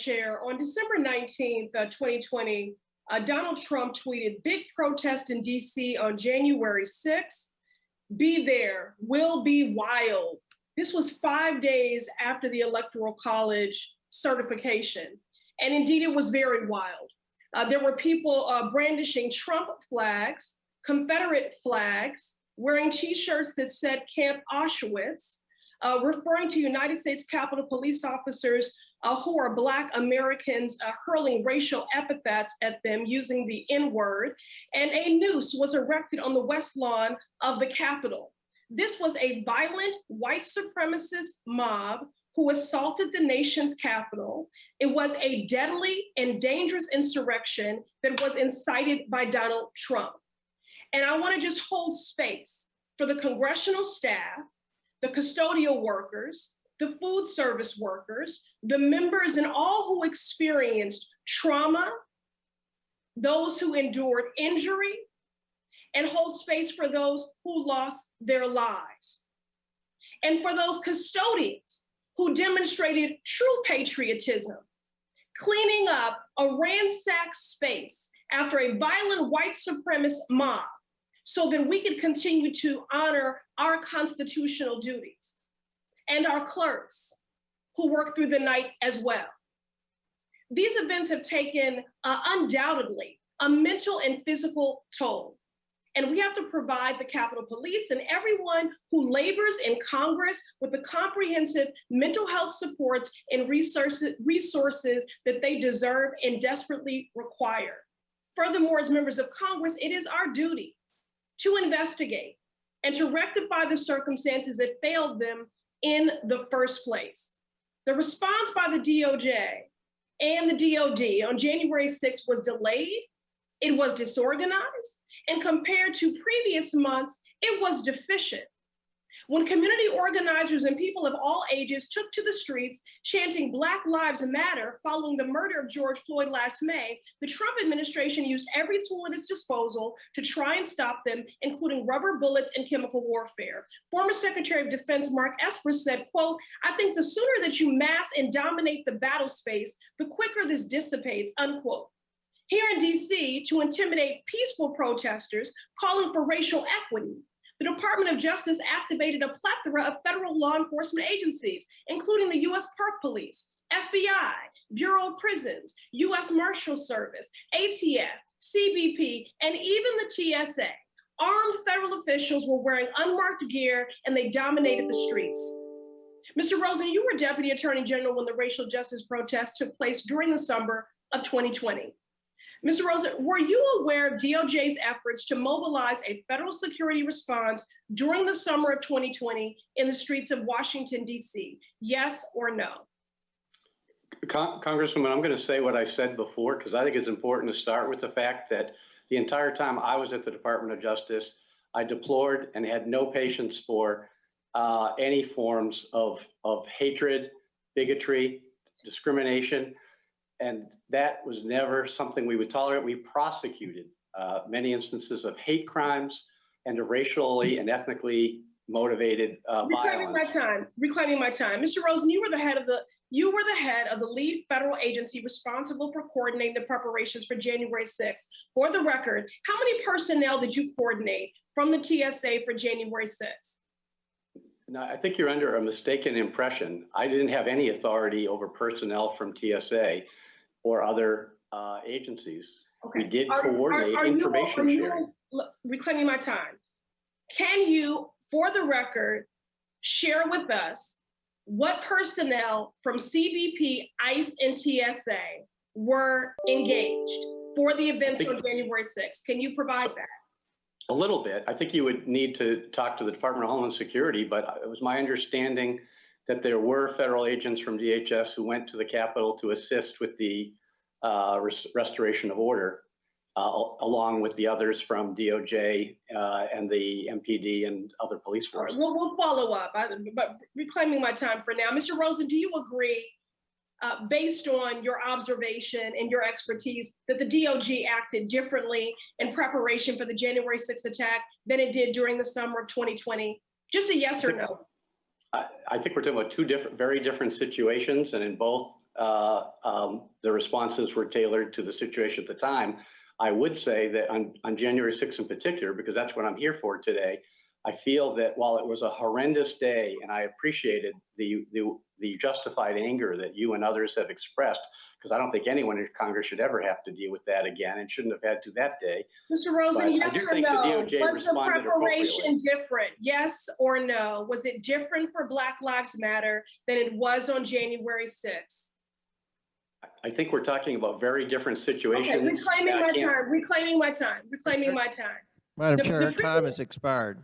Chair, on December 19th, 2020, Donald Trump tweeted, "Big protest in DC on January 6th. Be there, will be wild." This was 5 days after the Electoral College certification. And indeed, it was very wild. There were people brandishing Trump flags, Confederate flags, wearing T-shirts that said Camp Auschwitz, referring to United States Capitol Police officers who are Black Americans, hurling racial epithets at them using the N-word, and a noose was erected on the west lawn of the Capitol. This was a violent white supremacist mob who assaulted the nation's capital. It was a deadly and dangerous insurrection that was incited by Donald Trump. And I want to just hold space for the congressional staff, the custodial workers, the food service workers, the members, and all who experienced trauma, those who endured injury, and hold space for those who lost their lives. And for those custodians who demonstrated true patriotism, cleaning up a ransacked space after a violent white supremacist mob so that we could continue to honor our constitutional duties, and our clerks who worked through the night as well. These events have taken undoubtedly a mental and physical toll. And we have to provide the Capitol Police and everyone who labors in Congress with the comprehensive mental health supports and resources that they deserve and desperately require. Furthermore, as members of Congress, it is our duty to investigate and to rectify the circumstances that failed them in the first place. The response by the DOJ and the DOD on January 6th was delayed, it was disorganized, and compared to previous months, it was deficient. When community organizers and people of all ages took to the streets chanting Black Lives Matter following the murder of George Floyd last May, the Trump administration used every tool at its disposal to try and stop them, including rubber bullets and chemical warfare. Former Secretary of Defense Mark Esper said, quote, "I think the sooner that you mass and dominate the battle space, the quicker this dissipates," unquote. Here in DC, to intimidate peaceful protesters calling for racial equity, the Department of Justice activated a plethora of federal law enforcement agencies, including the U.S. Park Police, FBI, Bureau of Prisons, U.S. Marshal Service, ATF, CBP, and even the TSA. Armed federal officials were wearing unmarked gear and they dominated the streets. Mr. Rosen, you were Deputy Attorney General when the racial justice protests took place during the summer of 2020. Mr. Rosen, were you aware of DOJ's efforts to mobilize a federal security response during the summer of 2020 in the streets of Washington, D.C.? Yes or no? Congresswoman, I'm going to say what I said before, because I think it's important to start with the fact that the entire time I was at the Department of Justice, I deplored and had no patience for any forms of hatred, bigotry, discrimination. And that was never something we would tolerate. We prosecuted many instances of hate crimes and of racially and ethnically motivated Reclaiming violence. Reclaiming my time. Mr. Rosen, you were the head of the lead federal agency responsible for coordinating the preparations for January 6th. For the record, how many personnel did you coordinate from the TSA for January 6th? No, I think you're under a mistaken impression. I didn't have any authority over personnel from TSA or other agencies. Okay. We did coordinate information sharing. Reclaiming my time. Can you, for the record, share with us what personnel from CBP, ICE, and TSA were engaged for the events on January 6th? Can you provide that? A little bit. I think you would need to talk to the Department of Homeland Security, but it was my understanding that there were federal agents from DHS who went to the Capitol to assist with the restoration of order, along with the others from DOJ and the MPD and other police forces. We'll follow up, but reclaiming my time for now. Mr. Rosen, do you agree, based on your observation and your expertise, that the DOJ acted differently in preparation for the January 6th attack than it did during the summer of 2020? Just a yes or no. I think we're talking about two very different situations, and in both the responses were tailored to the situation at the time. I would say that on January 6th in particular, because that's what I'm here for today, I feel that while it was a horrendous day, and I appreciated the justified anger that you and others have expressed, because I don't think anyone in Congress should ever have to deal with that again and shouldn't have had to that day. Mr. Rosen, But yes I do or think no? the DOJ Was the responded preparation appropriately. different? Yes or no? Was it different for Black Lives Matter than it was on January 6th? I think we're talking about very different situations. Okay, reclaiming my time, reclaiming my time, reclaiming my time. Madam Chair, time has expired.